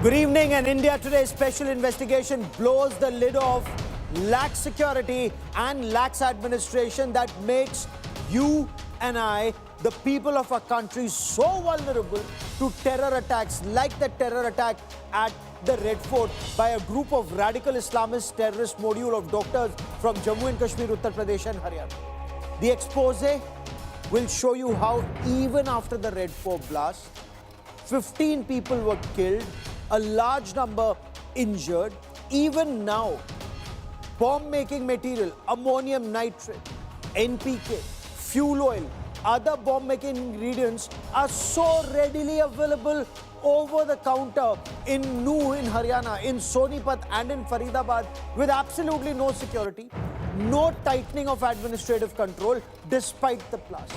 Good evening, and India Today's special investigation blows the lid off lax security and lax administration that makes you and I, the people of our country, so vulnerable to terror attacks like the terror attack at the Red Fort by a group of radical Islamist terrorist module of doctors from Jammu and Kashmir, Uttar Pradesh and Haryana. The expose will show you how even after the Red Fort blast, 15 people were killed, a large number injured. Even now, bomb-making material, ammonium nitrate, NPK, fuel oil, other bomb-making ingredients are so readily available over the counter in Nuh in Haryana, in Sonipat and in Faridabad with absolutely no security, no tightening of administrative control despite the blast.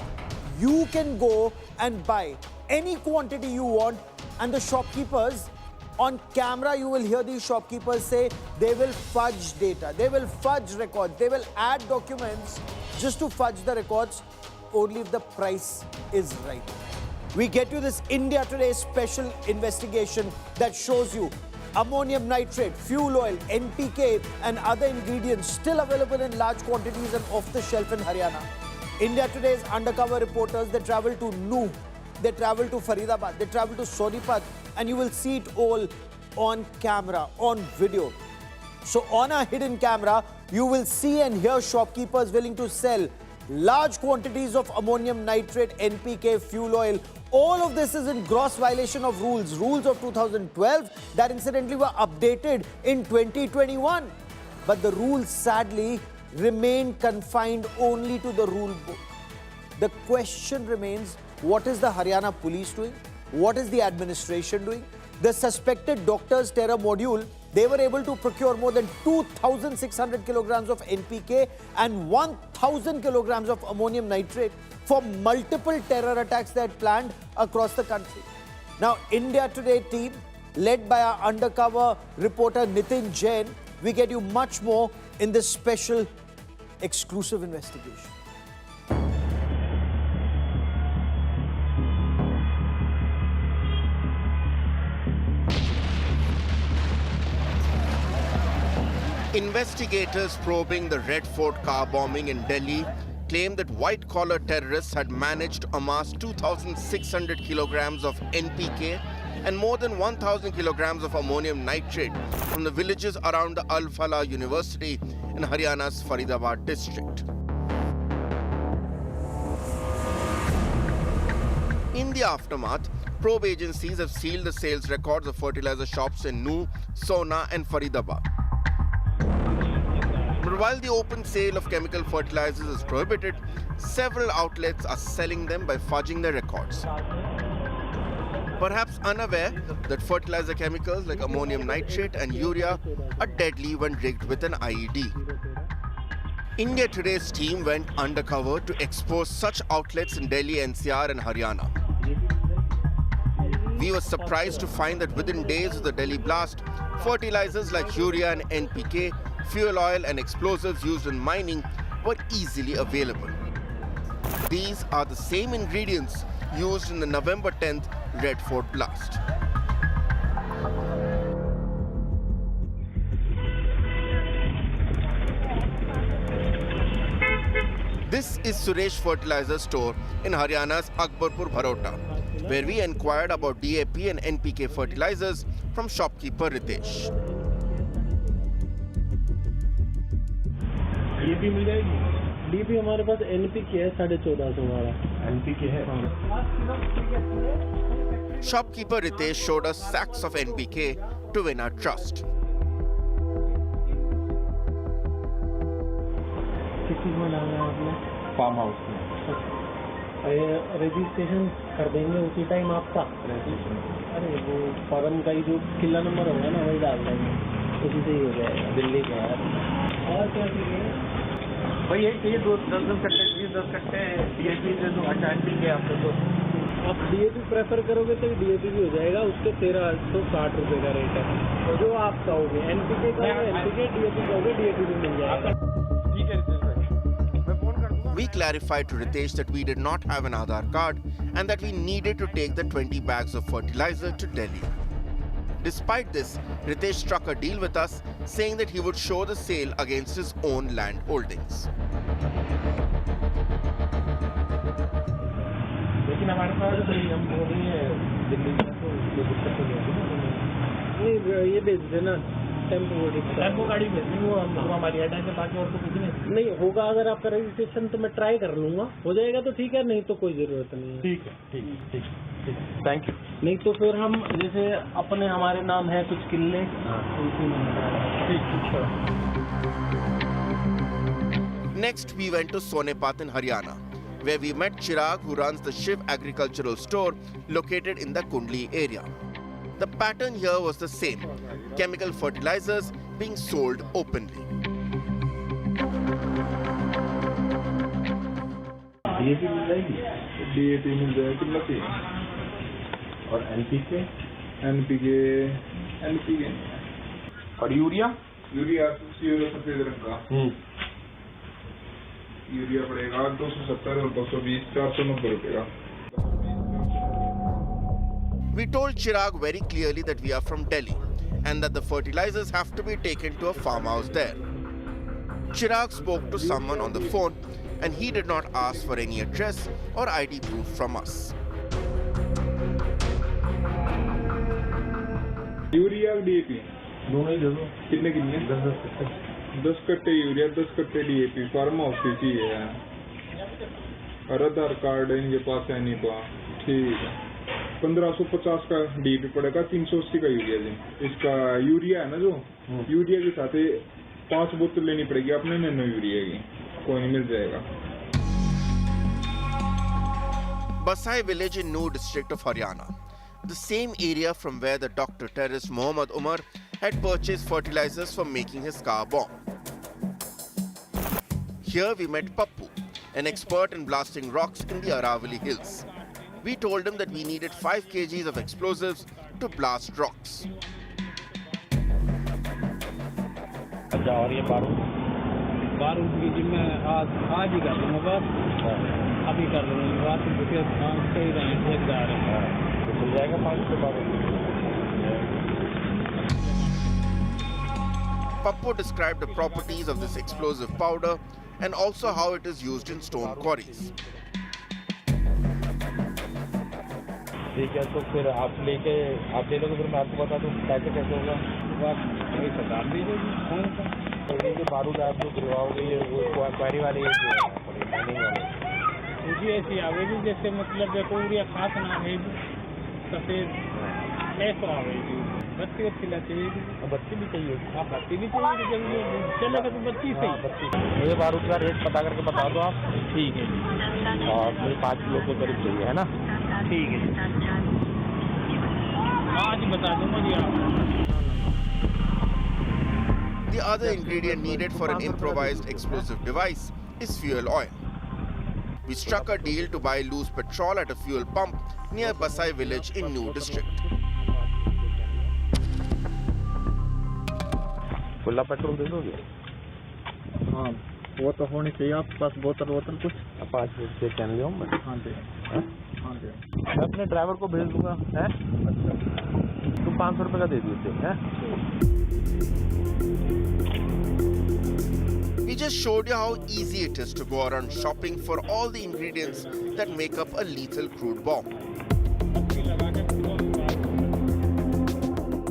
You can go and buy any quantity you want, and the shopkeepers, on camera you will hear these shopkeepers say they will fudge data, they will fudge records, they will add documents just to fudge the records only if the price is right. We get you this India Today special investigation that shows you ammonium nitrate, fuel oil, NPK and other ingredients still available in large quantities and off the shelf in Haryana. India Today's undercover reporters, they travel to Nuh, they travel to Faridabad, they travel to Sonipat, and you will see it all on camera, on video. So on a hidden camera, you will see and hear shopkeepers willing to sell large quantities of ammonium nitrate, NPK, fuel oil. All of this is in gross violation of rules of 2012 that incidentally were updated in 2021. But the rules sadly remain confined only to the rule book. The question remains, what is the Haryana police doing? What is the administration doing? The suspected doctors terror module, they were able to procure more than 2,600 kilograms of NPK and 1,000 kilograms of ammonium nitrate for multiple terror attacks they had planned across the country. Now, India Today team, led by our undercover reporter Nitin Jain, we get you much more in this special exclusive investigation. Investigators probing the Red Fort car bombing in Delhi claim that white-collar terrorists had managed to amass 2,600 kilograms of NPK and more than 1,000 kilograms of ammonium nitrate from the villages around the Al-Falah University in Haryana's Faridabad district. In the aftermath, probe agencies have sealed the sales records of fertilizer shops in Nuh, Sona and Faridabad. But while the open sale of chemical fertilizers is prohibited, several outlets are selling them by fudging their records. Perhaps unaware that fertilizer chemicals like ammonium nitrate and urea are deadly when rigged with an IED. India Today's team went undercover to expose such outlets in Delhi, NCR and Haryana. We were surprised to find that within days of the Delhi blast, fertilizers like urea and NPK, fuel oil and explosives used in mining were easily available. These are the same ingredients used in the November 10th Red Fort blast. This is Suresh Fertilizer Store in Haryana's Akbarpur Bharota, where we inquired about DAP and NPK fertilizers from shopkeeper Ritesh. DAP मिल जाएगी। DAP हमारे पास NPK है 1450 वाला। NPK है। Shopkeeper Ritesh showed us sacks of NPK to win our trust. किस चीज में डालना है आपने? फार्म हाउस में। रजिस्ट्रेशन कर देंगे उसी टाइम आपका। अरे वो फॉर्म का ही जो किला नंबर होगा ना वही डाल देंगे। उसी से ही हो जाएगा। दिल्ली का है। और क्या चाहिए? भाई यही चाहिए 10 कट्टे 10 कट्टे डीएपी दे दो। अच्छा एनपीके आपको तो आप डीएपी प्रेफर करोगे तो डीएपी भी हो जाएगा। उसके 1360 रुपए का रेट है। तो जो आप कहोगे एनपीके का एनपीके, डीएपी कहोगे डीएपी भी मिल जाएगा। ठीक है रितेश भाई, मैं फोन कर दूंगा। We clarified to Ritesh that we did not have an Aadhaar card and that we needed to take the 20 bags of fertilizer to Delhi. Despite this, Ritesh struck a deal with us, saying that he would show the sale against his own land holdings. लेकिन हमारे पास हम बोल रही है दिल्ली में तो कोई दिक्कत नहीं है। नहीं ये भेज देना टेम्पो गाड़ी भेज देंगे, वो हम हमारी हेड है, बाकी और तो कुछ नहीं होगा। अगर आपका रजिस्ट्रेशन तो मैं ट्राई कर लूँगा, हो जाएगा तो ठीक है, नहीं तो कोई ज़रूरत नहीं है। ठीक है, थैंक यू। नहीं तो फिर हम जैसे अपने हमारे नाम है कुछ किले, उसी में Next, we went to Sonipat in Haryana, where we met Chirag, who runs the Shri agricultural store located in the Kundli area. The pattern here was the same, chemical fertilizers being sold openly. DAP मिल जाएगी, DAP मिल जाएगी, कितना चाहिए? और NPK और urea सफेद रंग का urea पड़ेगा 270 और 220, 490 रुपए का। We told Chirag very clearly that we are from Delhi and that the fertilizers have to be taken to a farmhouse there. Chirag spoke to someone on the phone and he did not ask for any address or ID proof from us. Urea DAP दोनों ही दे दो। कितने 10 कट्टे urea, 10 कट्टे DAP, farm house की चाहिए और आधार card इनके पास है नहीं पा। ठीक है, 1550 का DAP पड़ेगा, 380 का यूरिया जी। इसका यूरिया है ना, जो यूरिया के साथ 5 बोतल लेनी पड़ेगी अपने नैनो यूरिया की, कोई नहीं मिल जाएगा। Basai village in New district of Haryana, the same area from where the Dr. terrorist Omar had purchased fertilizers for making his car bomb. Here we met Pappu, an expert in blasting rocks in the Aravalli hills. We told him that we needed 5 kgs of explosives to blast rocks. और ये बारूद की जिम्मे आज ही कर लूँगा, अभी कर लूँगा, बात रुपये सही रहे ठेकेदार है, मिल जाएगा 500 बारूद। Pappu described the properties of this explosive powder and also how it is used in stone quarries. ठीक है, तो फिर आप ले लो, फिर मैं आपको बता दूँ कैसे होगा। बात वही सरकार दीजिएगी फोन का, तो ये जो बारूद आप जो गिरवाओगे ये वो क्वारी वाले माइनिंग वाले मुझे ऐसी आवेगी जैसे मतलब देखो या खास ना आवेगी सफेद ऐसा आवेगी। बत्ती ला चाहिए, बत्ती भी चाहिए, आप बत्ती भी चाहिए, जब चलेगा तो बत्ती सही। मुझे बारूद का रेट पता करके बता दो आप। ठीक है, और मुझे 5 किलो के करीब चाहिए, है ना? ठीक है, आज बता दूंगा जी आप। The other ingredient needed for an improvised explosive device is fuel oil. We struck a deal to buy loose petrol at a fuel pump near Basai village in New district. खुला पेट्रोल दे दोगे? हाँ, वो तो होनी चाहिए आपके पास, बोतल कुछ 5 से कहने दो। हाँ दे, मैं अपने ड्राइवर को भेज दूंगा, है? तुम 500 रुपये का दे दीजिए, है? We just showed you how easy it is to go around shopping for all the ingredients that make up a lethal crude bomb.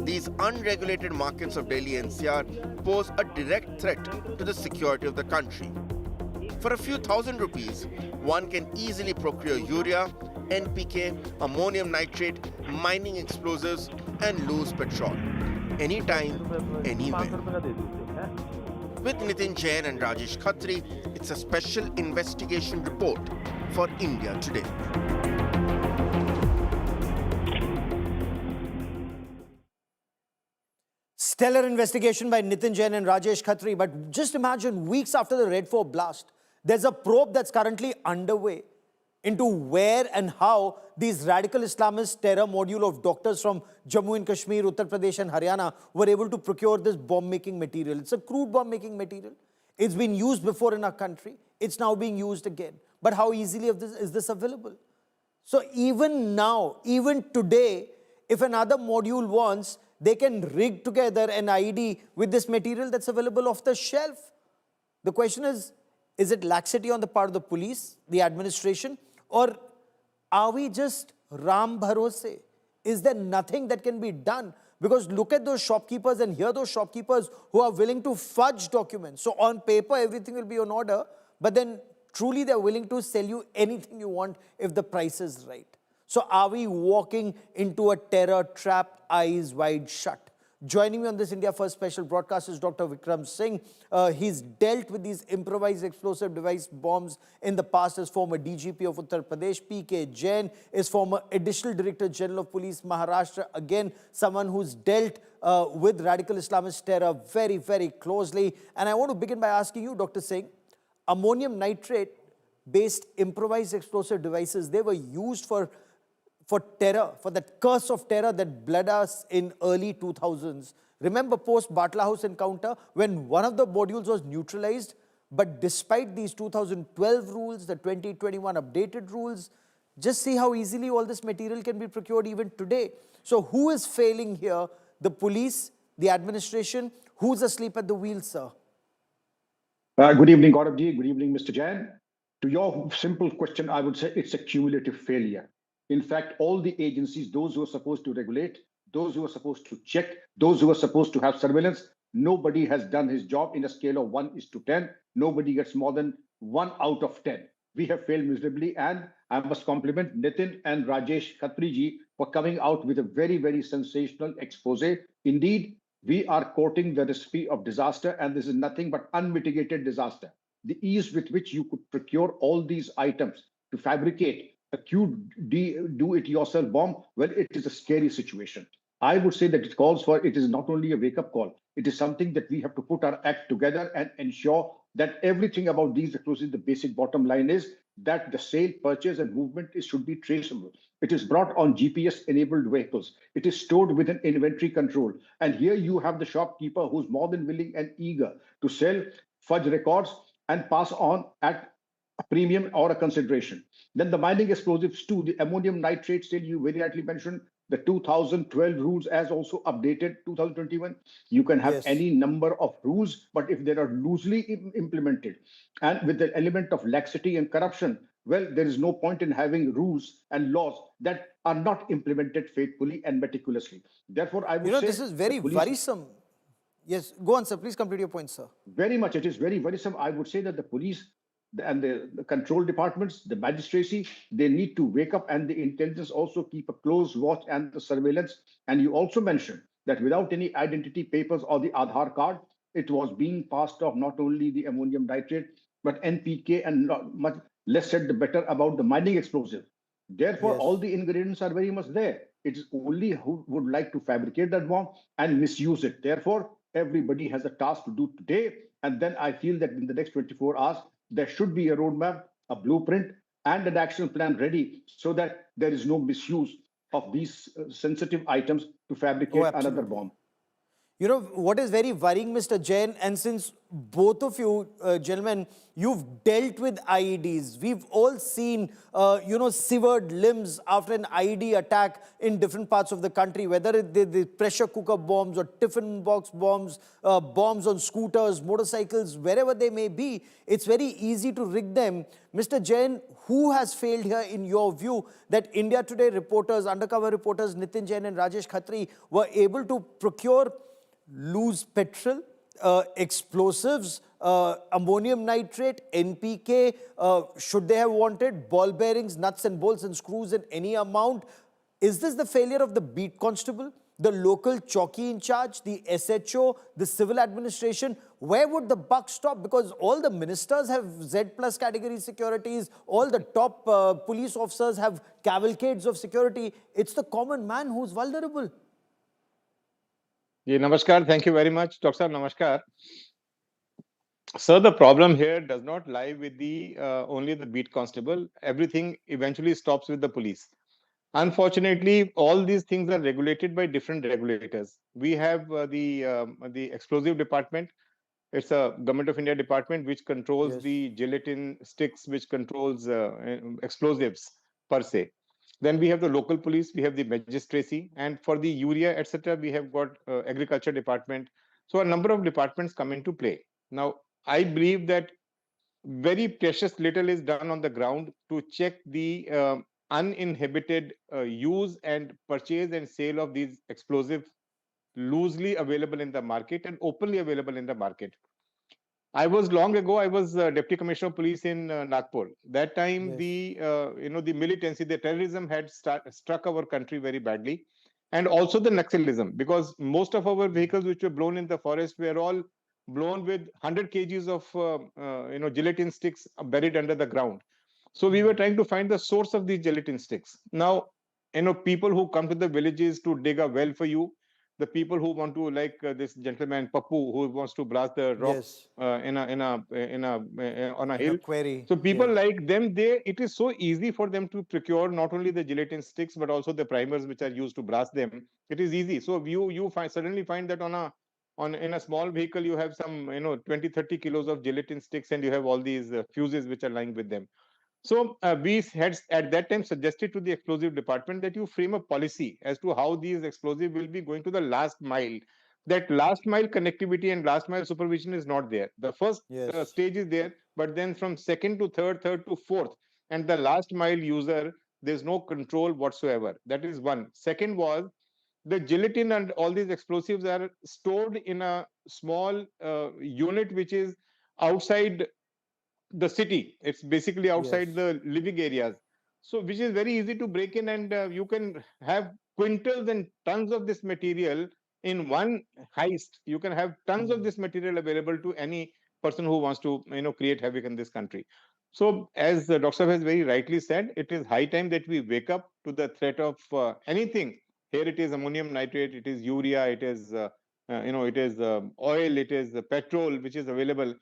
These unregulated markets of Delhi NCR pose a direct threat to the security of the country. For a few thousand rupees, one can easily procure urea, NPK, ammonium nitrate, mining explosives, and loose petrol. Anytime, anywhere. With Nitin, Jain and Rajesh Khatri, it's a special investigation report for India Today. Stellar investigation by Nitin, Jain and Rajesh Khatri. But just imagine, weeks after the Red 4 blast, there's a probe that's currently underway into where and how these radical Islamist terror module of doctors from Jammu and Kashmir, Uttar Pradesh and Haryana were able to procure this bomb-making material. It's a crude bomb-making material. It's been used before in our country. It's now being used again. But how easily is this available? So even now, even today, if another module wants, they can rig together an IED with this material that's available off the shelf. The question is it laxity on the part of the police, the administration, or are we just Ram Bharose? Is there nothing that can be done? Because look at those shopkeepers and hear those shopkeepers who are willing to fudge documents. So on paper, everything will be on order, but then truly they're willing to sell you anything you want if the price is right. So are we walking into a terror trap, eyes wide shut? Joining me on this India First special broadcast is Dr. Vikram Singh. He's dealt with these improvised explosive device bombs in the past as former DGP of Uttar Pradesh. PK Jain is former Additional Director General of Police, Maharashtra. Again, someone who's dealt with radical Islamist terror very, very closely. And I want to begin by asking you, Dr. Singh, ammonium nitrate-based improvised explosive devices, they were used for terror, for that curse of terror that bled us in early 2000s. Remember post-Batla House encounter when one of the modules was neutralized, but despite these 2012 rules, the 2021 updated rules, just see how easily all this material can be procured even today. So who is failing here? The police, the administration? Who's asleep at the wheel, sir? Good evening, Gaurav ji. Good evening, Mr. Jain. To your simple question, I would say it's a cumulative failure. In fact, all the agencies, those who are supposed to regulate, those who are supposed to check, those who are supposed to have surveillance, nobody has done his job in a scale of 1:10. Nobody gets more than 1 out of 10. We have failed miserably, and I must compliment Nitin and Rajesh Khatri ji for coming out with a very, very sensational expose. Indeed, we are courting the recipe of disaster, and this is nothing but unmitigated disaster. The ease with which you could procure all these items to fabricate a do-it-yourself bomb, well, it is a scary situation. I would say that it is not only a wake-up call, it is something that we have to put our act together and ensure that everything about these explosives, the basic bottom line is that the sale, purchase, and movement should be traceable. It is brought on GPS-enabled vehicles. It is stored with an inventory control. And here you have the shopkeeper who's more than willing and eager to sell, fudge records, and pass on at a premium or a consideration. Then the mining explosives too, the ammonium nitrate, still you very rightly mentioned, the 2012 rules as also updated 2021. You can have any number of rules, but if they are loosely implemented and with the element of laxity and corruption, well, there is no point in having rules and laws that are not implemented faithfully and meticulously. Therefore, I would say this is very worrisome. Yes, go on, sir. Please complete your point, sir. Very much. It is very worrisome. I would say that the police and the control departments, the magistracy, they need to wake up, and the intelligence also keep a close watch and the surveillance. And you also mentioned that without any identity papers or the Aadhaar card, it was being passed off not only the ammonium nitrate, but NPK, and much less said the better about the mining explosive. Therefore, all the ingredients are very much there. It is only who would like to fabricate that bomb and misuse it. Therefore, everybody has a task to do today. And then I feel that in the next 24 hours, there should be a roadmap, a blueprint, and an action plan ready so that there is no misuse of these sensitive items to fabricate another bomb. You know, what is very worrying, Mr. Jain, and since both of you, gentlemen, you've dealt with IEDs, we've all seen, severed limbs after an IED attack in different parts of the country, whether the pressure cooker bombs or tiffin box bombs, bombs on scooters, motorcycles, wherever they may be, it's very easy to rig them. Mr. Jain, who has failed here in your view that India Today reporters, undercover reporters, Nitin Jain and Rajesh Khatri were able to procure loose petrol, explosives, ammonium nitrate, NPK, should they have wanted ball bearings, nuts and bolts and screws in any amount? Is this the failure of the beat constable, the local chowki in charge, the SHO, the civil administration? Where would the buck stop? Because all the ministers have Z plus category securities, all the top police officers have cavalcades of security. It's the common man who's vulnerable. Yeah, namaskar. Thank you very much, Dr. Namaskar. Sir, the problem here does not lie with the only the beat constable. Everything eventually stops with the police. Unfortunately, all these things are regulated by different regulators. We have the explosive department. It's a Government of India department which controls the gelatin sticks, which controls explosives per se. Then we have the local police, we have the magistracy, and for the urea, etc., we have got agriculture department. So a number of departments come into play. Now, I believe that very precious little is done on the ground to check the uninhibited use and purchase and sale of these explosives loosely available in the market and openly available in the market. I was long ago. I was deputy commissioner of police in Nagpur. That time, Yes. the militancy, the terrorism had struck our country very badly, and also the Naxalism, because most of our vehicles which were blown in the forest were all blown with 100 kgs of gelatin sticks buried under the ground. So we were trying to find the source of these gelatin sticks. Now, people who come to the villages to dig a well for you, the people who want to, like this gentleman Pappu, who wants to blast the rock Yes. on a In a hill. query. So people Yes. like them, it is so easy for them to procure not only the gelatin sticks but also the primers which are used to blast them. It is easy. So you suddenly find that in a small vehicle you have some 20-30 kilos of gelatin sticks, and you have all these fuses which are lying with them. So we had at that time suggested to the explosive department that you frame a policy as to how these explosives will be going to the last mile. That last mile connectivity and last mile supervision is not there. The first Yes. stage is there, but then from second to third, third to fourth, and the last mile user, there's no control whatsoever. That is one. Second was the gelatin and all these explosives are stored in a small unit which is outside the city. It's basically outside Yes. the living areas. So, which is very easy to break in, and you can have quintals and tons of this material in one heist. You can have tons of this material available to any person who wants to, create havoc in this country. So, as Dr. has very rightly said, it is high time that we wake up to the threat of anything. Here it is ammonium nitrate, it is urea, it is it is oil, it is petrol, which is available,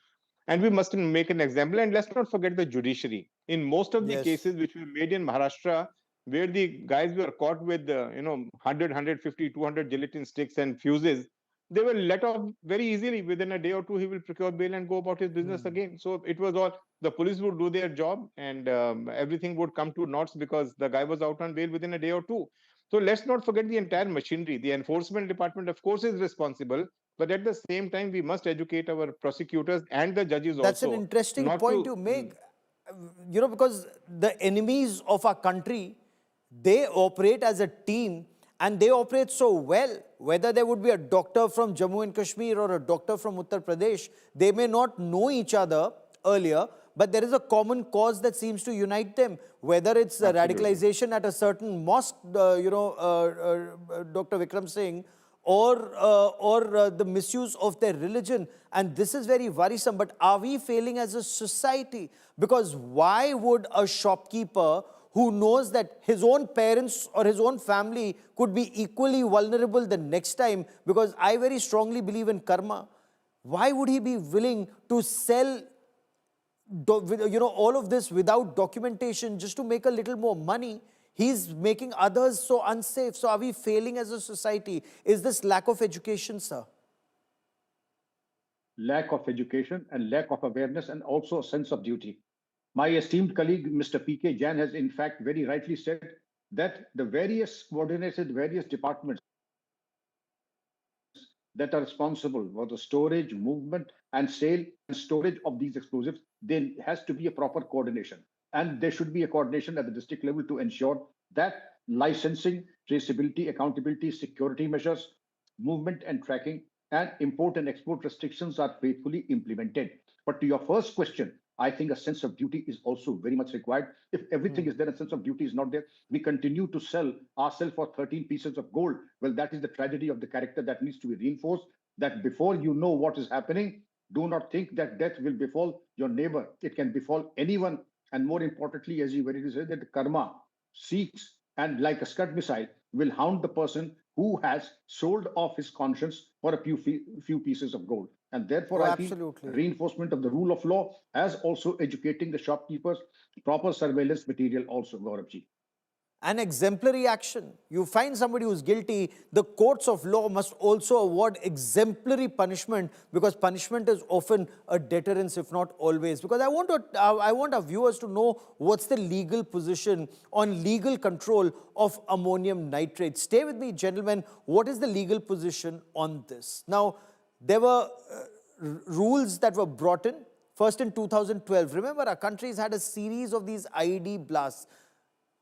and we must make an example. And let's not forget the judiciary. In most of the Yes. cases which were made in Maharashtra, where the guys were caught with 100, 150, 200 gelatin sticks and fuses, they were let off very easily. Within a day or two, he will procure bail and go about his business again. So it was all, the police would do their job, and everything would come to naught because the guy was out on bail within a day or two. So let's not forget the entire machinery. The enforcement department, of course, is responsible, but at the same time, we must educate our prosecutors and the judges That's an also interesting not point to. you make. Because the enemies of our country, they operate as a team and they operate so well. Whether there would be a doctor from Jammu and Kashmir or a doctor from Uttar Pradesh, they may not know each other earlier, but there is a common cause that seems to unite them. Whether it's the Absolutely. radicalization at a certain mosque, Dr. Vikram Singh, or the misuse of their religion. And this is very worrisome. But are we failing as a society? Because why would a shopkeeper who knows that his own parents or his own family could be equally vulnerable the next time? Because I very strongly believe in karma. Why would he be willing to sell all of this without documentation just to make a little more money? He's making others so unsafe. So are we failing as a society? Is this lack of education, sir? Lack of education and lack of awareness and also a sense of duty. My esteemed colleague, Mr. P.K. Jain, has in fact very rightly said that the various departments that are responsible for the storage, movement, and sale and storage of these explosives, there has to be a proper coordination. And there should be a coordination at the district level to ensure that licensing, traceability, accountability, security measures, movement and tracking, and import and export restrictions are faithfully implemented. But to your first question, I think a sense of duty is also very much required. If everything is there, a sense of duty is not there, we continue to sell ourselves for 13 pieces of gold. Well, that is the tragedy of the character that needs to be reinforced, that before you know what is happening, do not think that death will befall your neighbor. It can befall anyone. And more importantly, as you very said, that karma seeks and like a scud missile will hound the person who has sold off his conscience for a few pieces of gold. And therefore, Oh, I feel absolutely. reinforcement of the rule of law as also educating the shopkeepers, proper surveillance material also, Gauravji. and exemplary action. You find somebody who's guilty, the courts of law must also award exemplary punishment, because punishment is often a deterrence, if not always. Because I want our viewers to know what's the legal position on legal control of ammonium nitrate. Stay with me, gentlemen. What is the legal position on this? Now, there were rules that were brought in. First in 2012. Remember, our country's had a series of these IED blasts.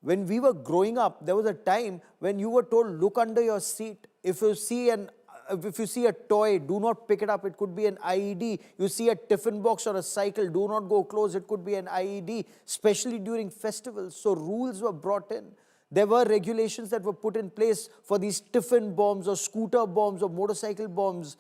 When we were growing up, there was a time when you were told, look under your seat. If you see a toy, do not pick it up. It could be an IED. You see a tiffin box or a cycle, do not go close. It could be an IED, especially during festivals. So rules were brought in. There were regulations that were put in place for these tiffin bombs or scooter bombs or motorcycle bombs.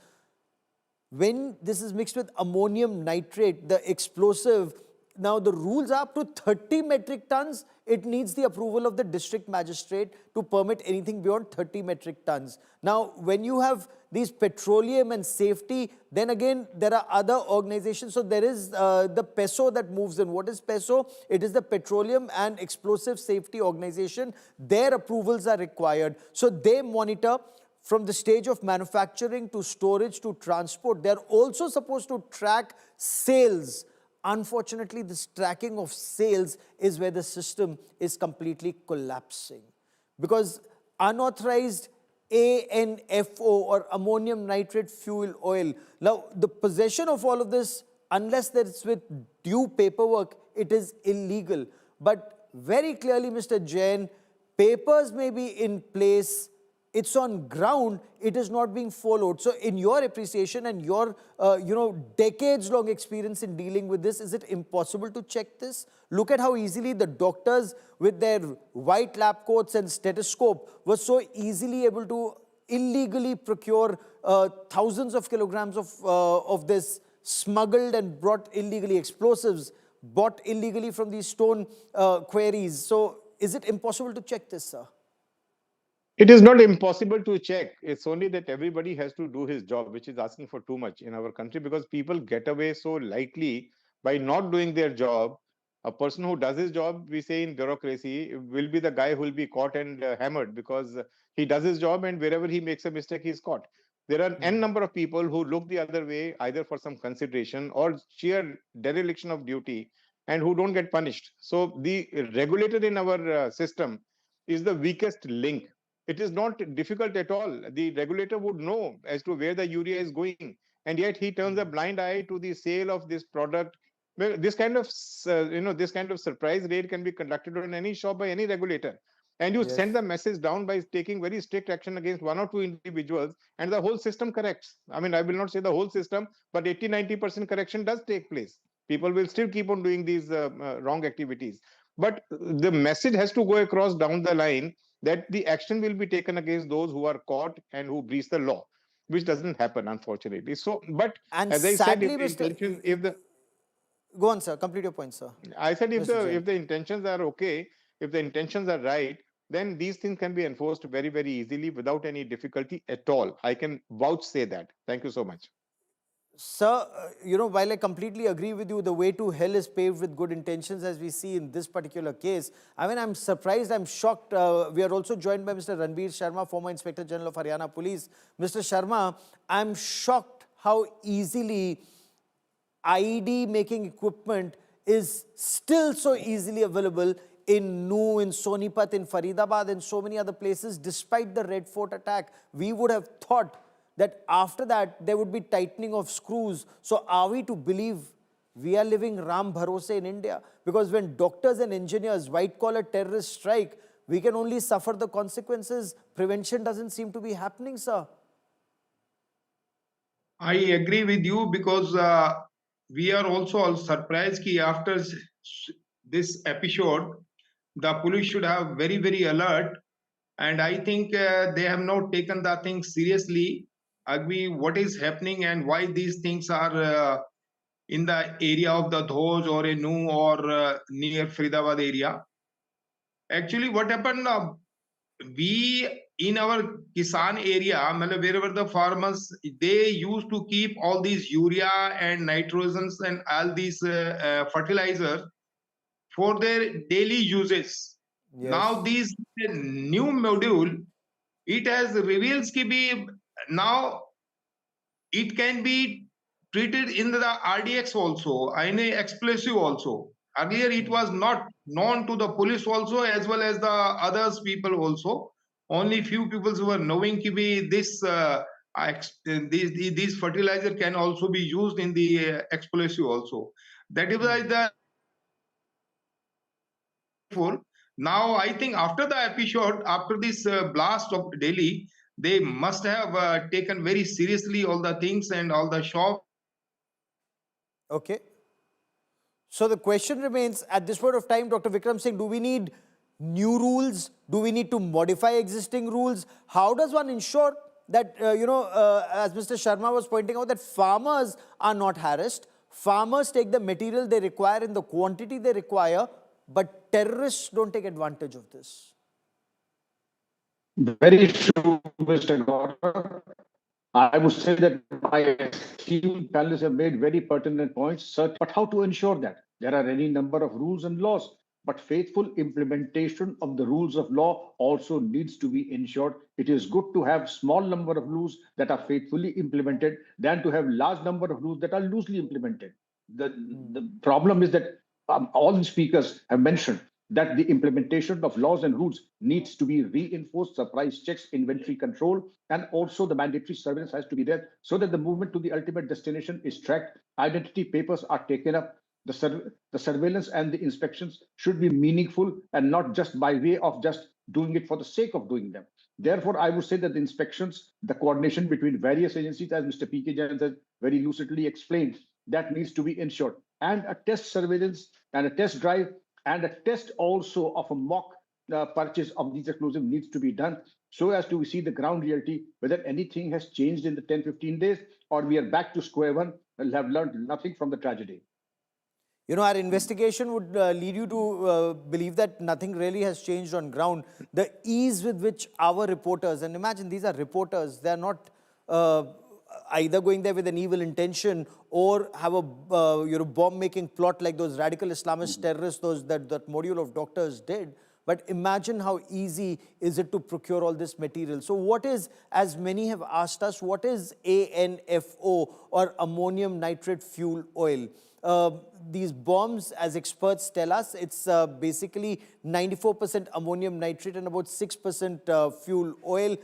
When this is mixed with ammonium nitrate, the explosive, now the rules are up to 30 metric tons. It needs the approval of the district magistrate to permit anything beyond 30 metric tons. Now, when you have these petroleum and safety, then again, there are other organizations. So there is the PESO that moves in. What is PESO? It is the Petroleum and Explosive Safety Organization. Their approvals are required. So they monitor from the stage of manufacturing to storage to transport. They're also supposed to track sales. Unfortunately, this tracking of sales is where the system is completely collapsing. Because unauthorized ANFO or ammonium nitrate fuel oil, now the possession of all of this, unless it's with due paperwork, it is illegal. But very clearly, Mr. Jain, papers may be in place, it's on ground, it is not being followed. So in your appreciation and your, decades-long experience in dealing with this, is it impossible to check this? Look at how easily the doctors with their white lab coats and stethoscope were so easily able to illegally procure thousands of kilograms of this smuggled and brought illegally explosives, bought illegally from these stone quarries. So is it impossible to check this, sir? It is not impossible to check. It's only that everybody has to do his job, which is asking for too much in our country, because people get away so lightly by not doing their job. A person who does his job, we say in bureaucracy, will be the guy who will be caught and hammered, because he does his job and wherever he makes a mistake, he's caught. There are n number of people who look the other way, either for some consideration or sheer dereliction of duty, and who don't get punished. So the regulator in our system is the weakest link. It is not difficult at all. The regulator would know as to where the urea is going, and yet he turns a blind eye to the sale of this product. Well, this kind of surprise raid can be conducted on any shop by any regulator, and you send the message down by taking very strict action against one or two individuals, and the whole system corrects. I mean, I will not say the whole system, but 80-90% correction does take place. People will still keep on doing these wrong activities, but the message has to go across down the line that the action will be taken against those who are caught and who breach the law, which doesn't happen, unfortunately. So, but and as I sadly, said, go on, sir. Complete your point, sir. I said if the intentions are okay, if the intentions are right, then these things can be enforced very, very easily without any difficulty at all. I can vouch say that. Thank you so much. Sir, while I completely agree with you, the way to hell is paved with good intentions, as we see in this particular case. I mean, I'm surprised, I'm shocked. We are also joined by Mr. Ranbir Sharma, former Inspector General of Haryana Police. Mr. Sharma, I'm shocked how easily IED making equipment is still so easily available in Nu, in Sonipat, in Faridabad, and so many other places, despite the Red Fort attack. We would have thought that after that, there would be tightening of screws. So are we to believe we are living Ram Bharose in India? Because when doctors and engineers, white-collar terrorists strike, we can only suffer the consequences. Prevention doesn't seem to be happening, sir. I agree with you, because we are also surprised that after this episode, the police should have very, very alert. And I think they have not taken the thing seriously. Agree what is happening and why these things are in the area of the Dhoj or a Nu or near Faridabad area. Actually, what happened, we in our Kisan area, wherever the farmers, they used to keep all these urea and nitrogens and all these fertilizers for their daily uses. Now these new module, it has reveals ki bhi now it can be treated in the RDX also, in a explosive also. Earlier, it was not known to the police also, as well as the others people also. Only few people who were knowing ki bhi this these fertilizer can also be used in the explosive also. That is why the now I think after the episode, after this blast of Delhi, they must have taken very seriously all the things and all the shock. Okay. So the question remains at this point of time, Dr. Vikram Singh, do we need new rules? Do we need to modify existing rules? How does one ensure that, as Mr. Sharma was pointing out, that farmers are not harassed? Farmers take the material they require in the quantity they require, but terrorists don't take advantage of this. Very true, Mr. Gaurav. I would say that my esteemed panelists have made very pertinent points, sir. But how to ensure that? There are any number of rules and laws, but faithful implementation of the rules of law also needs to be ensured. It is good to have small number of rules that are faithfully implemented than to have large number of rules that are loosely implemented. The problem is that all the speakers have mentioned that the implementation of laws and rules needs to be reinforced, surprise checks, inventory control, and also the mandatory surveillance has to be there so that the movement to the ultimate destination is tracked, identity papers are taken up, the surveillance and the inspections should be meaningful and not just by way of just doing it for the sake of doing them. Therefore, I would say that the inspections, the coordination between various agencies, as Mr. P.K. Jain has very lucidly explained, that needs to be ensured. And a test surveillance and a test drive and a test also of a mock purchase of these explosives needs to be done so as to see the ground reality, whether anything has changed in the 10-15 days or we are back to square one and have learned nothing from the tragedy. You know, our investigation would lead you to believe that nothing really has changed on ground. The ease with which our reporters, and imagine these are reporters, they're not either going there with an evil intention or have a bomb-making plot like those radical Islamist terrorists, that module of doctors did. But imagine how easy is it to procure all this material. So what is, as many have asked us, what is ANFO or ammonium nitrate fuel oil? These bombs, as experts tell us, it's basically 94% ammonium nitrate and about 6% fuel oil.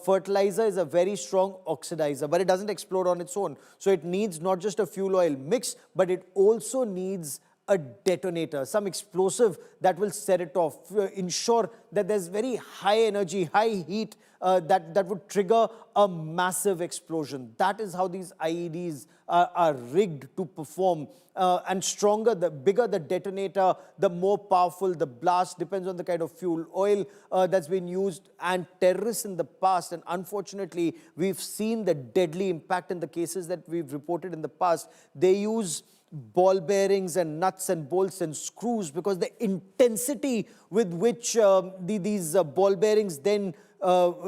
Fertilizer is a very strong oxidizer, but it doesn't explode on its own. So it needs not just a fuel oil mix, but it also needs a detonator, some explosive that will set it off, ensure that there's very high energy, high heat that would trigger a massive explosion. That is how these IEDs are rigged to perform. And stronger, the bigger the detonator, the more powerful the blast, depends on the kind of fuel oil that's been used. And terrorists in the past, and unfortunately, we've seen the deadly impact in the cases that we've reported in the past. They use ball bearings and nuts and bolts and screws because the intensity with which these ball bearings then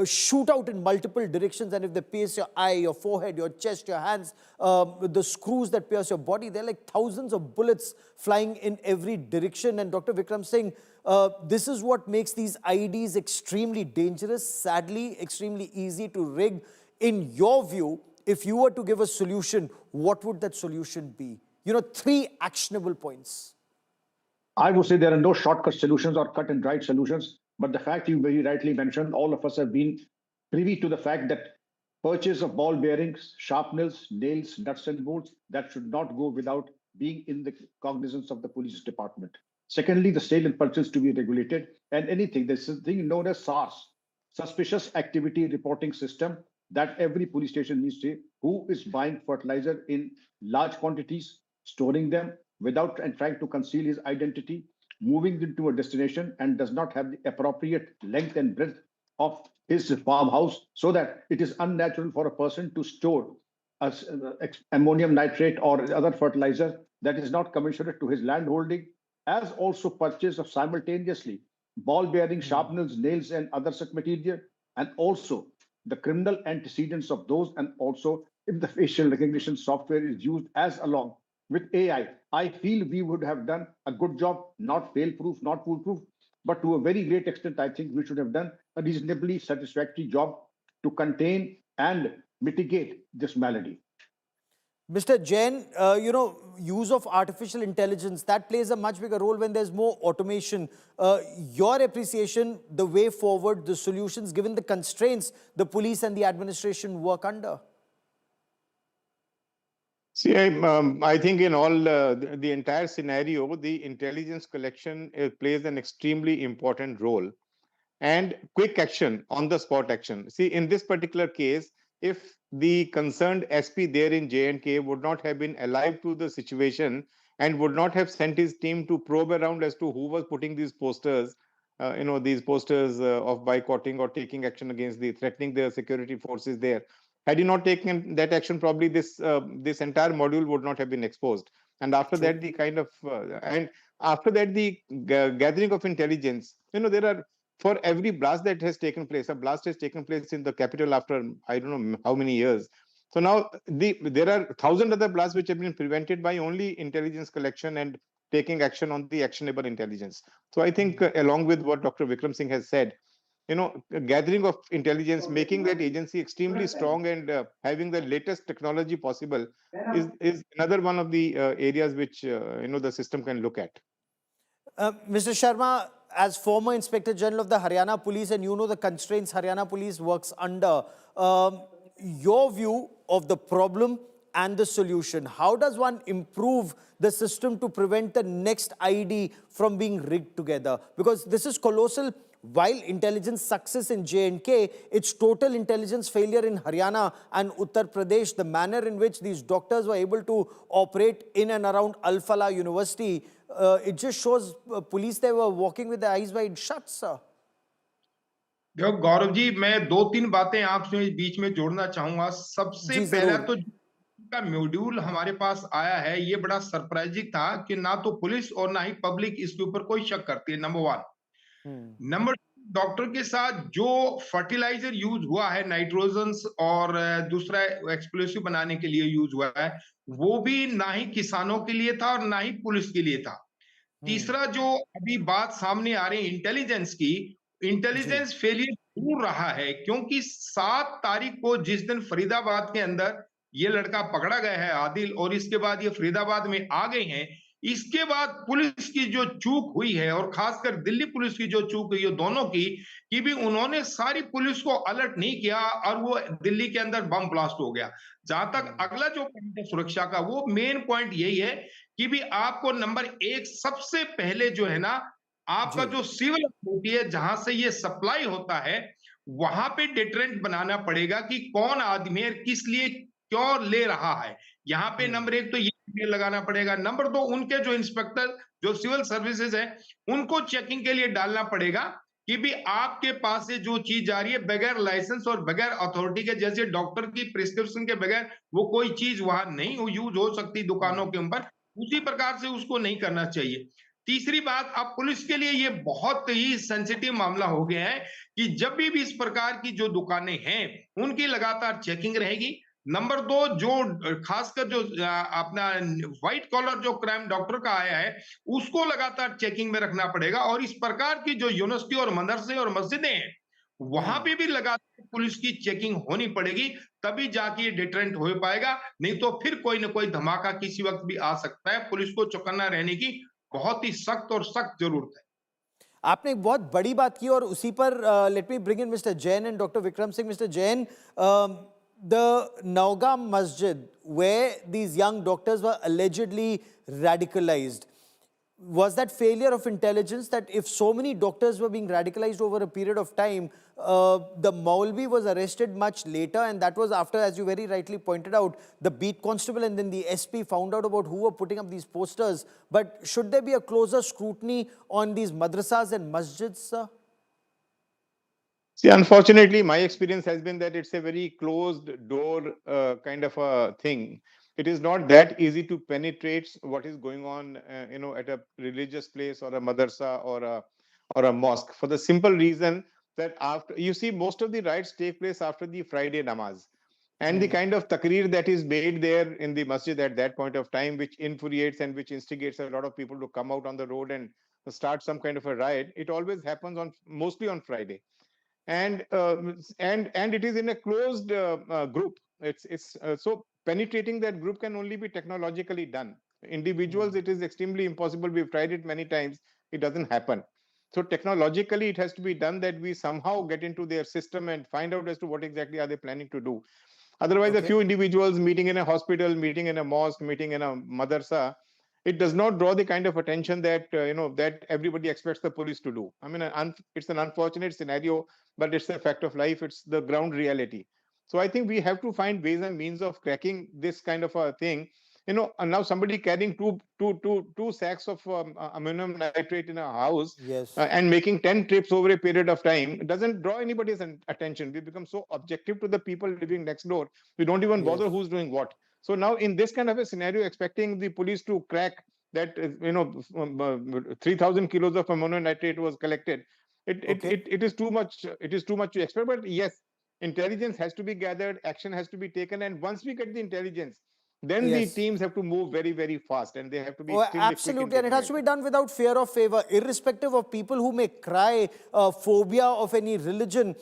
shoot out in multiple directions, and if they pierce your eye, your forehead, your chest, your hands, the screws that pierce your body, they're like thousands of bullets flying in every direction. And Dr. Vikram Singh, this is what makes these IEDs extremely dangerous, sadly extremely easy to rig. In your view, if you were to give a solution, what would that solution be? You know, 3 actionable points. I would say there are no shortcut solutions or cut and dried solutions, but the fact you very rightly mentioned, all of us have been privy to the fact that purchase of ball bearings, sharpeners, nails, nuts and bolts, that should not go without being in the cognizance of the police department. Secondly, the sale and purchase to be regulated, and anything, there's a thing known as SARS, Suspicious Activity Reporting System, that every police station needs to, who is buying fertilizer in large quantities, storing them without and trying to conceal his identity, moving them to a destination and does not have the appropriate length and breadth of his farmhouse, so that it is unnatural for a person to store ammonium nitrate or other fertilizer that is not commensurate to his land holding, as also purchase of simultaneously ball bearing, sharpeners, nails and other such material, and also the criminal antecedents of those, and also if the facial recognition software is used as along with AI, I feel we would have done a good job, not fail-proof, not foolproof, But to a very great extent, I think we should have done a reasonably satisfactory job to contain and mitigate this malady. Mr. Jain, use of artificial intelligence, that plays a much bigger role when there's more automation. Your appreciation, the way forward, the solutions, given the constraints the police and the administration work under? See, I think in all the entire scenario, the intelligence collection plays an extremely important role, and quick action, on the spot action. See, in this particular case, if the concerned SP there in J&K would not have been alive to the situation and would not have sent his team to probe around as to who was putting these posters, these posters of boycotting or taking action against threatening the security forces there. Had he not taken that action, probably this entire module would not have been exposed. And after True. that, the gathering of intelligence, there are, for every blast that has taken place, a blast has taken place in the capital after I don't know how many years. So now there are 1,000 other blasts which have been prevented by only intelligence collection and taking action on the actionable intelligence. So I think along with what Dr. Vikram Singh has said, gathering of intelligence, making that agency extremely strong and having the latest technology possible is another one of the areas which the system can look at. Mr. Sharma, as former Inspector General of the Haryana Police, and you know the constraints Haryana Police works under, your view of the problem and the solution. How does one improve the system to prevent the next ID from being rigged together? Because this is colossal. While intelligence success in J&K, it's total intelligence failure in Haryana and Uttar Pradesh. The manner in which these doctors were able to operate in and around Al-Falah University, it just shows police, they were walking with their eyes wide shut, sir. देखो गौरव जी, मैं 2-3 बातें आपसे बीच में जोड़ना चाहूंगा। सबसे जी, पहला जरूर। तो का मॉड्यूल हमारे पास आया है, ये बड़ा सरप्राइजिंग था कि ना तो पुलिस और ना ही पब्लिक इसके ऊपर कोई शक करती है, नंबर 1। नंबर 2, डॉक्टर के साथ जो फर्टिलाइजर यूज हुआ है, नाइट्रोजन्स और दूसरा एक्सप्लोसिव बनाने के लिए यूज हुआ है, वो भी ना ही किसानों के लिए था और ना ही पुलिस के लिए था। तीसरा जो अभी बात सामने आ रही है इंटेलिजेंस की, इंटेलिजेंस फेलियर जरूर रहा है, क्योंकि 7 तारीख को जिस दिन फरीदाबाद के अंदर ये लड़का पकड़ा गया है आदिल, और इसके बाद ये फरीदाबाद में आ गए हैं, इसके बाद पुलिस की जो चूक हुई है और खासकर दिल्ली पुलिस की जो चूक हुई है दोनों की, कि भी उन्होंने सारी पुलिस को अलर्ट नहीं किया और वो दिल्ली के अंदर बम ब्लास्ट हो गया। जहां तक अगला जो पॉइंट है सुरक्षा का, वो मेन पॉइंट यही है कि भी आपको नंबर 1 सबसे पहले जो है ना, आपका जो सिविल अथॉरिटी है जहां से ये सप्लाई होता है, वहां पे डिटरेंट बनाना पड़ेगा कि कौन आदमी है, किस लिए क्यों ले रहा है। यहाँ पे नंबर 1 तो ये लगाना पड़ेगा। नंबर 2, उनके जो इंस्पेक्टर जो सिविल सर्विसेज है, उनको चेकिंग के लिए डालना पड़ेगा कि भी आपके पास से जो चीज जा रही है बगैर लाइसेंस और बगैर अथॉरिटी के, जैसे डॉक्टर की प्रिस्क्रिप्शन के बगैर वो कोई चीज वहां नहीं यूज हो सकती दुकानों के ऊपर, उसी प्रकार से उसको नहीं करना चाहिए। तीसरी बात, अब पुलिस के लिए ये बहुत ही सेंसिटिव मामला हो गया है कि जब भी इस प्रकार की जो दुकानें हैं उनकी लगातार चेकिंग रहेगी। नंबर 2, जो खासकर जो अपना व्हाइट कॉलर जो क्राइम डॉक्टर का आया है, उसको लगातार चेकिंग में रखना पड़ेगा। और इस प्रकार की जो यूनिवर्सिटी और मदरसे और मस्जिदें हैं, वहां पे भी लगातार पुलिस की चेकिंग होनी पड़ेगी, तभी जाके ये डिटरेंट हो पाएगा। नहीं तो फिर कोई ना कोई धमाका किसी वक्त भी आ सकता है। पुलिस को चौकन्ना रहने की बहुत ही सख्त और सख्त जरूरत है। आपने एक बहुत बड़ी बात की और उसी पर let me bring in mister Jain and doctor Vikram Singh. Mister Jain, the Naugam Masjid, where these young doctors were allegedly radicalized, was that failure of intelligence that if so many doctors were being radicalized over a period of time, the Maulvi was arrested much later, and that was after, as you very rightly pointed out, the beat constable and then the SP found out about who were putting up these posters. But should there be a closer scrutiny on these madrasas and masjids, sir? See, unfortunately, my experience has been that it's a very closed door kind of a thing. It is not that easy to penetrate what is going on, at a religious place or a madrasa or a mosque, for the simple reason that after, you see, most of the riots take place after the Friday namaz. And the kind of takrir that is made there in the masjid at that point of time, which infuriates and which instigates a lot of people to come out on the road and start some kind of a riot, it always happens mostly on Friday. And it is in a closed group. It's so penetrating that group can only be technologically done. Individuals, it is extremely impossible. We've tried it many times. It doesn't happen. So technologically, it has to be done that we somehow get into their system and find out as to what exactly are they planning to do. Otherwise, a few individuals meeting in a hospital, meeting in a mosque, meeting in a madrasa, it does not draw the kind of attention that that everybody expects the police to do. I mean, it's an unfortunate scenario, but it's a fact of life. It's the ground reality. So I think we have to find ways and means of cracking this kind of a thing. And now somebody carrying two sacks of ammonium nitrate in a house Yes. and making 10 trips over a period of time doesn't draw anybody's attention. We become so objective to the people living next door. We don't even bother who's doing what. So now in this kind of a scenario, expecting the police to crack that 3,000 kilos of ammonium nitrate was collected, it is too much. It is too much to expect. But yes, intelligence has to be gathered, action has to be taken, and once we get the intelligence, then the teams have to move very, very fast, and they have to be absolutely, and it has to be done without fear or favor, irrespective of people who may cry phobia of any religion.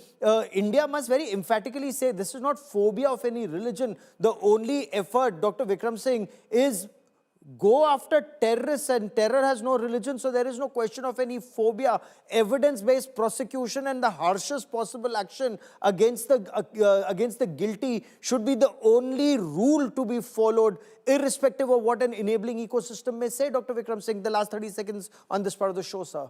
India must very emphatically say this is not phobia of any religion. The only effort, Dr. Vikram Singh, is go after terrorists, and terror has no religion, so there is no question of any phobia. Evidence-based prosecution and the harshest possible action against the guilty should be the only rule to be followed, irrespective of what an enabling ecosystem may say. Dr. Vikram Singh, the last 30 seconds on this part of the show, sir.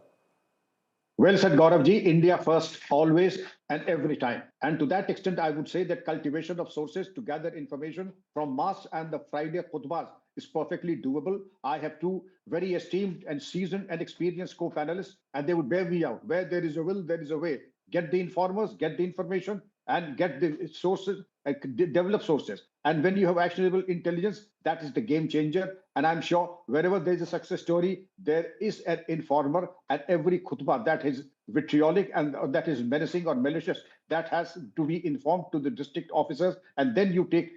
Well said, Gaurav ji. India first, always and every time. And to that extent, I would say that cultivation of sources to gather information from mosques and the Friday khutbahs is perfectly doable. I have two very esteemed and seasoned and experienced co-panelists, and they would bear me out. Where there is a will, there is a way. Get the informers, get the information, and get the sources, develop sources. And when you have actionable intelligence, that is the game changer. And I'm sure wherever there is a success story, there is an informer at every khutbah that is vitriolic and that is menacing or malicious. That has to be informed to the district officers, and then you take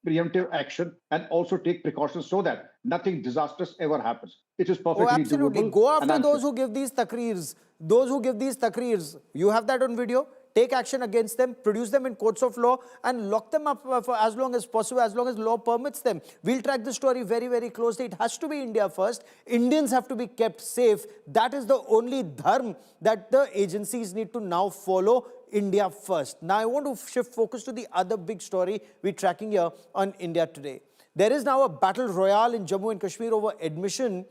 preemptive action and also take precautions so that nothing disastrous ever happens. It is perfectly absolutely doable. Go after those who give these takreers. Those who give these takreers. You have that on video. Take action against them, produce them in courts of law, and lock them up for as long as possible, as long as law permits them. We'll track the story very, very closely. It has to be India first. Indians have to be kept safe. That is the only dharma that the agencies need to now follow. India first. Now, I want to shift focus to the other big story we're tracking here on India Today. There is now a battle royale in Jammu and Kashmir over admission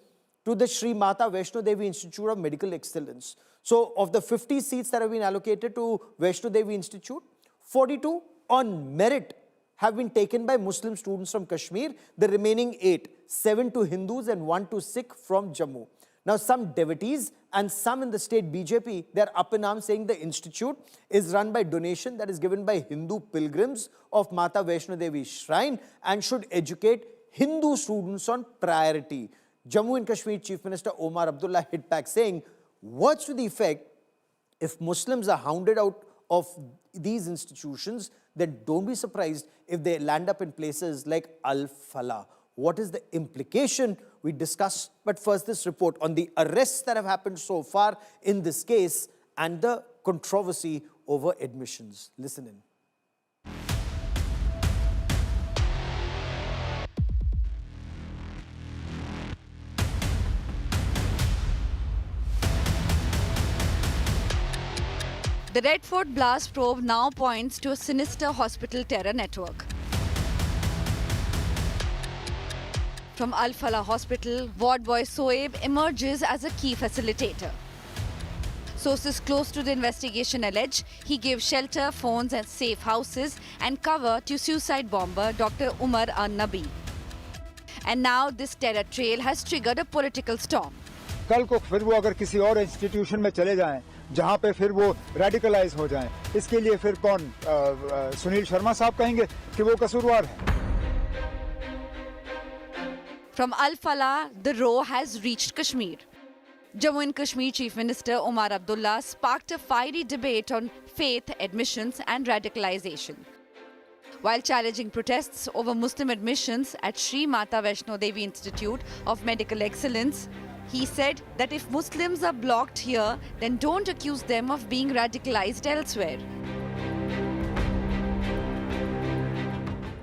to the Shri Mata Vaishno Devi Institute of Medical Excellence. So, of the 50 seats that have been allocated to Vaishno Devi Institute, 42 on merit have been taken by Muslim students from Kashmir. The remaining 8, 7 to Hindus and 1 to Sikh from Jammu. Now, some devotees and some in the state BJP, they're up in arms saying the institute is run by donation that is given by Hindu pilgrims of Mata Vaishno Devi Shrine and should educate Hindu students on priority. Jammu and Kashmir Chief Minister Omar Abdullah hit back saying, words to the effect, if Muslims are hounded out of these institutions, then don't be surprised if they land up in places like Al-Falah. What is the implication? We discuss, but first this report on the arrests that have happened so far in this case and the controversy over admissions. Listen in. The Red Fort blast probe now points to a sinister hospital terror network. From Al-Falah Hospital, ward boy Soeb emerges as a key facilitator. Sources close to the investigation allege he gave shelter, phones and safe houses and cover to suicide bomber Dr. Omar al-Nabi. And now this terror trail has triggered a political storm. कल को फिर वो अगर किसी और institution में चले जाएं जहां पे फिर वो रेडिकलाइज हो जाएं, इसके लिए फिर कौन सुनील शर्मा साहब कहेंगे कि वो कसूरवार हैं. From Al-Falah, the row has reached Kashmir. Jammu and Kashmir Chief Minister Omar Abdullah sparked a fiery debate on faith, admissions and radicalization. While challenging protests over Muslim admissions at Shri Mata Vaishno Devi Institute of Medical Excellence, He said that if Muslims are blocked here, then don't accuse them of being radicalized elsewhere.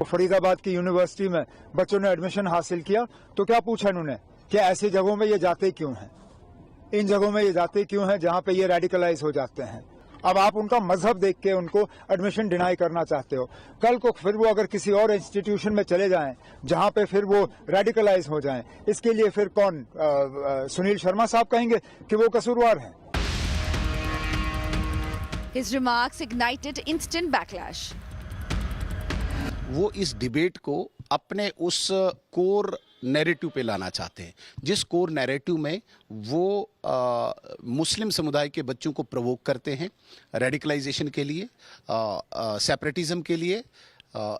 Faridabad की university में बच्चों ने admission हासिल किया तो क्या पूछा इन्होंने कि ऐसी जगहों में ये जाते क्यों हैं, इन जगहों में ये जाते क्यों हैं जहां पे ये रेडिकलाइज हो जाते हैं। अब आप उनका मजहब देख के उनको एडमिशन डिनाई करना चाहते हो, कल को फिर वो अगर किसी और इंस्टीट्यूशन में चले जाएं जहां पे फिर वो रेडिकलाइज हो जाएं, इसके लिए फिर कौन सुनील शर्मा साहब कहेंगे कि वो कसूरवार हैं। His remarks ignited instant backlash. वो इस डिबेट को अपने उस कोर नैरेटिव पे लाना चाहते हैं, जिस कोर नैरेटिव में वो मुस्लिम समुदाय के बच्चों को प्रवोक करते हैं रेडिकलाइजेशन के लिए, सेपरेटिज्म के लिए,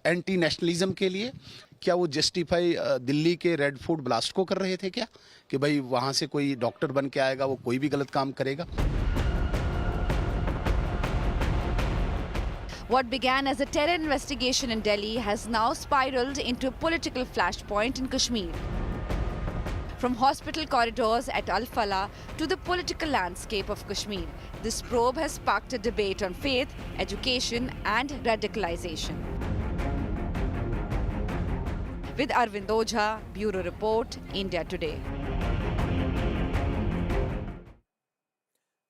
एंटी नेशनलिज्म के लिए। क्या वो जस्टिफाई दिल्ली के रेड फोर्ट ब्लास्ट को कर रहे थे क्या, कि भाई वहाँ से कोई डॉक्टर बन के आएगा, वो कोई भी गलत काम करेगा। What began as a terror investigation in Delhi has now spiraled into a political flashpoint in Kashmir. From hospital corridors at Al-Falah to the political landscape of Kashmir, this probe has sparked a debate on faith, education and radicalization. With Arvind Ojha, Bureau Report, India Today.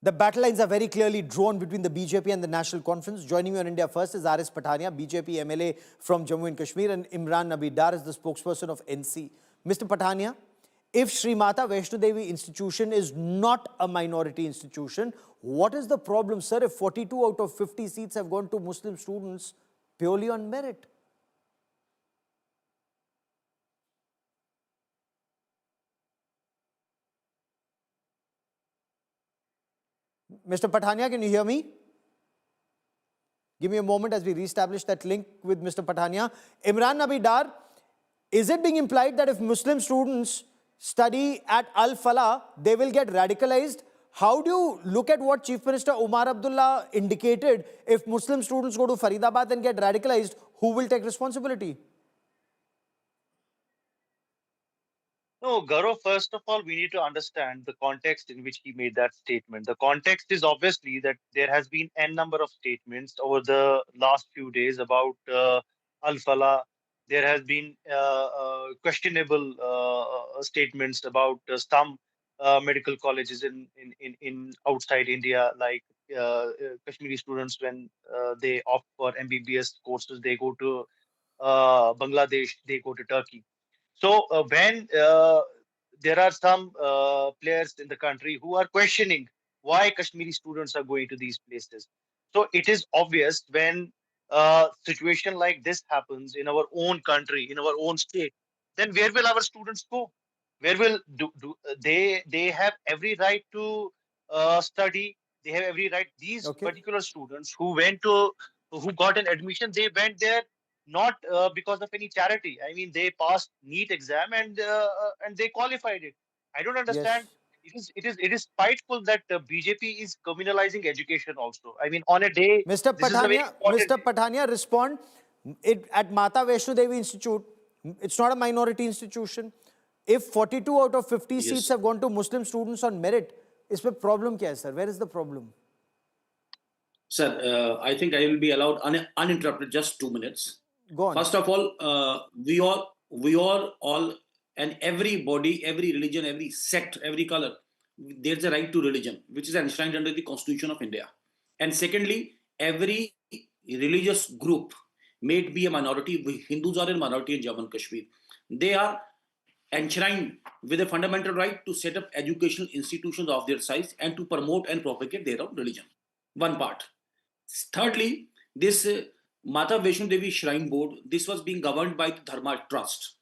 The battle lines are very clearly drawn between the BJP and the National Conference. Joining me on India First is R.S. Pathania, BJP MLA from Jammu and Kashmir, and Imran Nabi Dar is the spokesperson of NC. Mr. Pathania, if Shri Mata Vaishno Devi institution is not a minority institution, what is the problem, sir, if 42 out of 50 seats have gone to Muslim students purely on merit? Mr. Pathania, can you hear me? Give me a moment as we reestablish that link with Mr. Pathania. Imran Nabi Dar, is it being implied that if Muslim students study at Al-Falah, they will get radicalized? How do you look at what Chief Minister Omar Abdullah indicated? If Muslim students go to Faridabad and get radicalized, who will take responsibility? No, Gaurav, first of all, we need to understand the context in which he made that statement. The context is obviously that there has been n number of statements over the last few days about Al-Falah. There has been questionable statements about some medical colleges in outside India, like Kashmiri students, when they opt for MBBS courses, they go to Bangladesh, they go to Turkey. So when there are some players in the country who are questioning why Kashmiri students are going to these places, so it is obvious when situation like this happens in our own country, in our own state, then where will our students go? Where will they have every right to study? They have every right. These particular students who got an admission, they went there not because of any charity. I mean, they passed NEET exam and they qualified it. I don't understand. Yes. It is spiteful that BJP is communalizing education also. I mean, on a day, Mr. Pathania, respond. At Mata Vaishno Devi Institute, it's not a minority institution. If 42 out of 50 seats have gone to Muslim students on merit, is the problem kya hai, sir? Where is the problem? Sir, I think I will be allowed uninterrupted just 2 minutes. Go on. First of all, we all, and everybody, every religion, every sect, every color, there's a right to religion, which is enshrined under the Constitution of India. And secondly, every religious group may be a minority. Hindus are a minority in Jammu and Kashmir. They are enshrined with a fundamental right to set up educational institutions of their size and to promote and propagate their own religion. One part. Thirdly, this Mata Vaishno Devi Shrine Board, this was being governed by the Dharma Trust.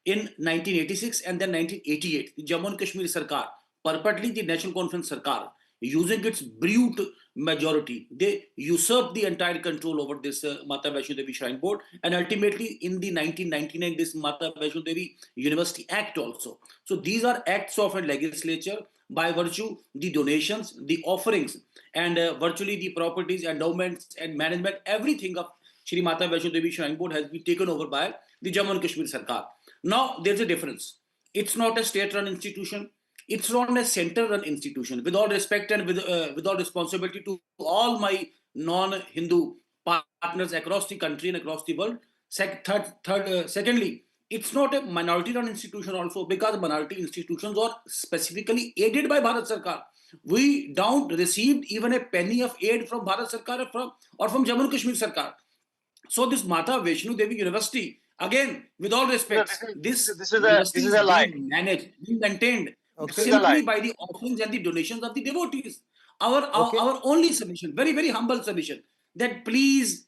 In 1986 and then 1988, the Jammu and Kashmir Sarkar, purportedly the National Conference Sarkar, using its brute majority, they usurped the entire control over this Mata Vaishno Devi Shrine Board, and ultimately in the 1999, this Mata Vaishno Devi University Act also. So these are acts of a legislature by virtue the donations, the offerings, and virtually the properties, endowments, and management, everything of Shri Mata Vaishno Devi Shrine Board has been taken over by the Jammu and Kashmir Sarkar. Now there's a difference. It's not a state-run institution. It's not a center-run institution. With all respect and with all responsibility to all my non-Hindu partners across the country and across the world. Secondly, it's not a minority-run institution also, because minority institutions are specifically aided by Bharat Sarkar. We don't receive even a penny of aid from Bharat Sarkar or from Jammu and Kashmir Sarkar. So this Mata Vaishno Devi University, again, with all respect, this university is a lie. being managed, being maintained This is a simply lie. by the offerings and the donations of the devotees. Our only submission, very, very humble submission, that please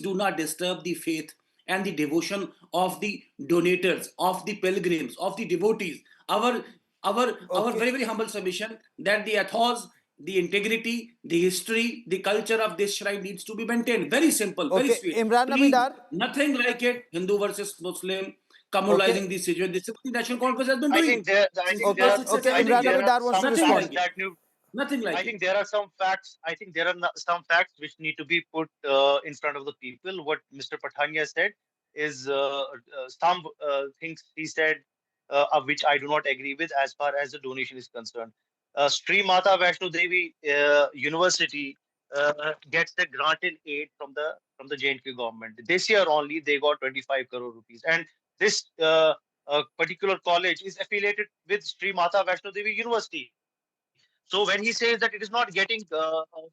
do not disturb the faith and the devotion of the donators, of the pilgrims, of the devotees. Our very, very humble submission that the ethos, the integrity, the history, the culture of this shrine needs to be maintained. Very simple, very sweet. Imran Please, Abidar. nothing like it. Hindu versus Muslim, communalizing the situation. This is what the National Congress has been doing. Imran Abidar wants to respond. Nothing like I think there are some facts. I think there are some facts which need to be put in front of the people. What Mr. Pathania said is some things he said of which I do not agree with as far as the donation is concerned. Shri Mata Vaishno Devi University gets the granted aid from the J&K government. This year only they got 25 crore rupees, and this particular college is affiliated with Shri Mata Vaishno Devi University. So when he says that it is not getting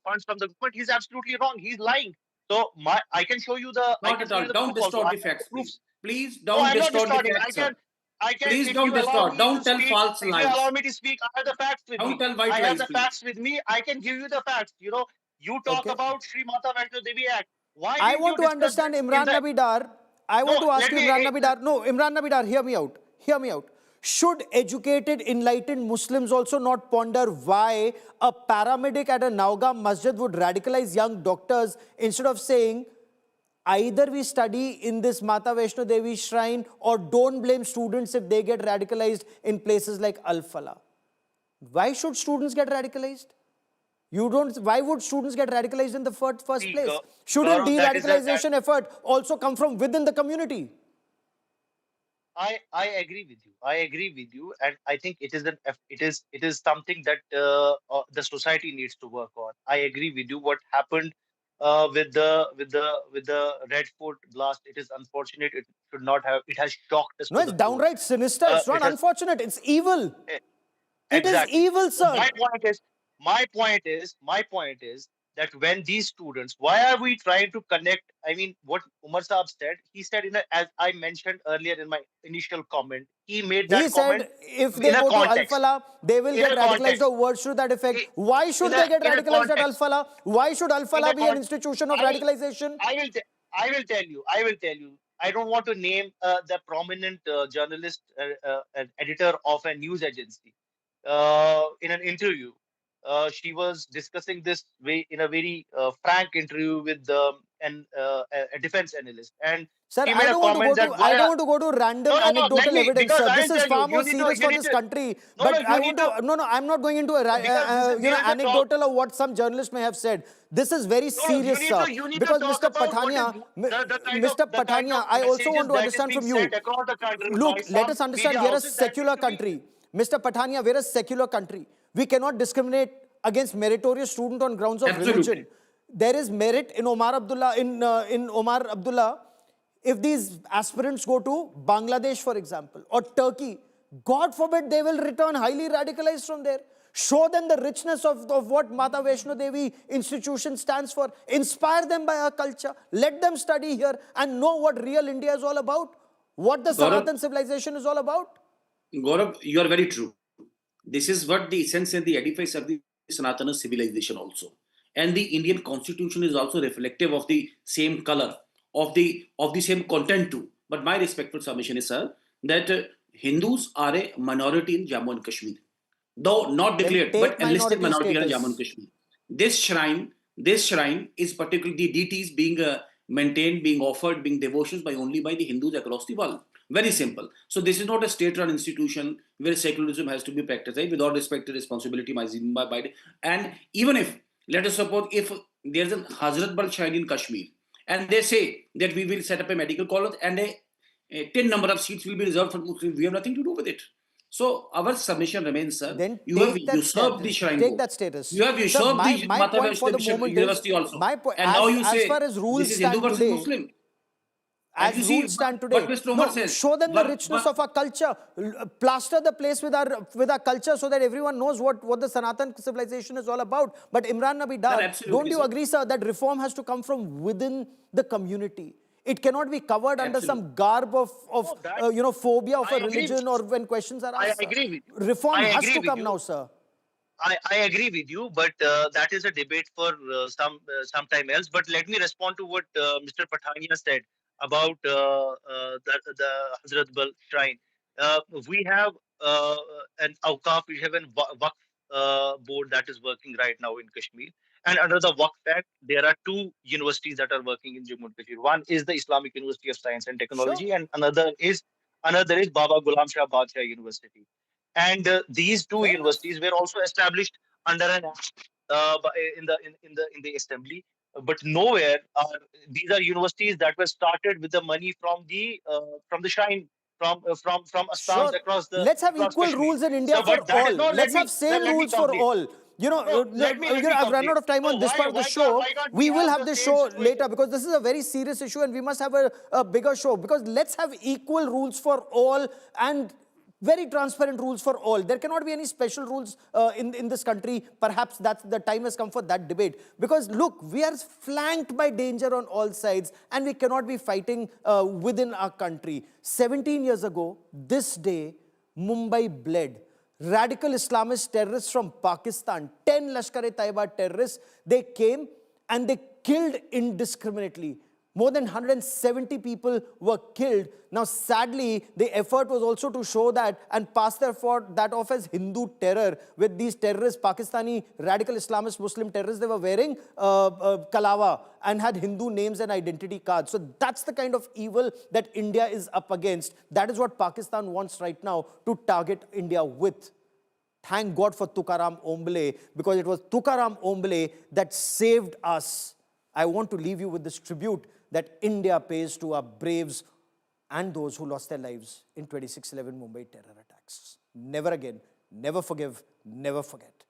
funds from the government, he's absolutely wrong. He's lying. So I can show you the. Not at all. Don't distort the facts, please. Please don't I'm not distort the distorting. facts. I can. Please don't distort. Don't tell false lies. If you allow me to speak, I have the facts with me. Don't tell white lies, I have the please. facts with me. I can give you the facts. You know, you talk about Shri Mata Vaishno Devi Act. Why? I want to understand Imran Abidar. I want to ask you, Imran Abidar. No, Imran Abidar, hear me out. Hear me out. Should educated, enlightened Muslims also not ponder why a paramedic at a Naugam masjid would radicalize young doctors instead of saying, either we study in this Mata Vaishno Devi shrine or don't blame students if they get radicalized in places like Al-Falah? Why should students get radicalized? Why would students get radicalized in the first place? Shouldn't de-radicalization effort also come from within the community? I agree with you. I agree with you, and I think it is something that the society needs to work on. I agree with you. What happened with the Red Fort blast? It is unfortunate. It should not have. It has shocked us. No, it's downright sinister. It's not unfortunate. It's evil. It is evil, sir. My point is that when these students, why are we trying to connect? I mean, what Umar Saab said, he said, as I mentioned earlier in my initial comment, he made that comment. He said, if they go to Al-Falah, they will get radicalized, or words to that effect. Why should they get radicalized at Al-Falah? Why should Al-Falah be an institution of radicalization? I will tell you. I don't want to name the prominent journalist, editor of a news agency. In an interview, she was discussing this in a very frank interview with a defense analyst. And sir, I don't want to go to random anecdotal evidence, sir. This is far more serious for this country. But I'm not going into anecdotal of what some journalist may have said. This is very serious, sir. Because Mr. Pathania, I also want to understand from you. Look, let us understand, we are a secular country. Mr. Pathania, we are a secular country. We cannot discriminate against meritorious student on grounds of religion. There is merit in Omar Abdullah. In Omar Abdullah, if these aspirants go to Bangladesh, for example, or Turkey, God forbid they will return highly radicalized from there. Show them the richness of what Mata Vaishno Devi institution stands for. Inspire them by our culture. Let them study here and know what real India is all about. What the Sanatan civilization is all about. Gaurav, you are very true. This is what the essence and the edifice of the Sanatana civilization also. And the Indian constitution is also reflective of the same color, of the same content too. But my respectful submission is, sir, that Hindus are a minority in Jammu and Kashmir. Though not declared, but enlisted minority in Jammu and Kashmir. This shrine is particularly the deities being maintained, being offered, being devotions only by the Hindus across the world. Very simple. So this is not a state-run institution where secularism has to be practiced. Right? With all respect to responsibility, and even if, let us suppose, if there's a Hazrat Bal shrine in Kashmir, and they say that we will set up a medical college and a 10 number of seats will be reserved for Muslims, we have nothing to do with it. So our submission remains, sir. Then You have take that usurped the status. shrine Take board. that status. You have Sir, usurped my the point for the moment University is, also. my point, And now you as say far as rules this is Hindu stand versus today, Muslim. And as you see rules stand what today, Mr. Omar no, says. show them the richness of our culture, plaster the place with our culture so that everyone knows what the Sanatan civilization is all about. But Imran Nabi Dar, don't you agree, sir, that reform has to come from within the community? It cannot be covered under some garb of phobia of a religion or when questions are asked. I agree with you. Reform I has agree to with come you. now, sir. I agree with you, but that is a debate for some time else. But let me respond to what Mr. Pathania said about the Hazrat Bal shrine. We have an Awqaf, we have an Waqf board that is working right now in Kashmir. And under the Waqf Act, there are two universities that are working in Jammu and Kashmir. One is the Islamic University of Science and Technology, and another is Baba Ghulam Shah Badshah University. And these two universities were also established under an act in the assembly, but nowhere are these are universities that were started with the money from the shrine from asthams Sure. Let's have across equal Kashmir. rules in India So, for but that all. is not. Let's have same Let me rules for complete. all. Let me I've run complete. out of time So on this part of the show. can't We will have the this same show situation? later because this is a very serious issue and we must have a bigger show. Because let's have equal rules for all and very transparent rules for all. There cannot be any special rules in this country. Perhaps that's the time has come for that debate. Because look, we are flanked by danger on all sides and we cannot be fighting within our country. 17 years ago, this day, Mumbai bled. Radical Islamist terrorists from Pakistan, 10 Lashkar-e-Taiba terrorists, they came and they killed indiscriminately. More than 170 people were killed. Now, sadly, the effort was also to show that and pass that off as Hindu terror with these terrorists, Pakistani radical Islamist Muslim terrorists. They were wearing kalawa and had Hindu names and identity cards. So that's the kind of evil that India is up against. That is what Pakistan wants right now to target India with. Thank God for Tukaram Ombole, because it was Tukaram Ombole that saved us. I want to leave you with this tribute that India pays to our braves and those who lost their lives in 26/11 Mumbai terror attacks. Never again, never forgive, never forget.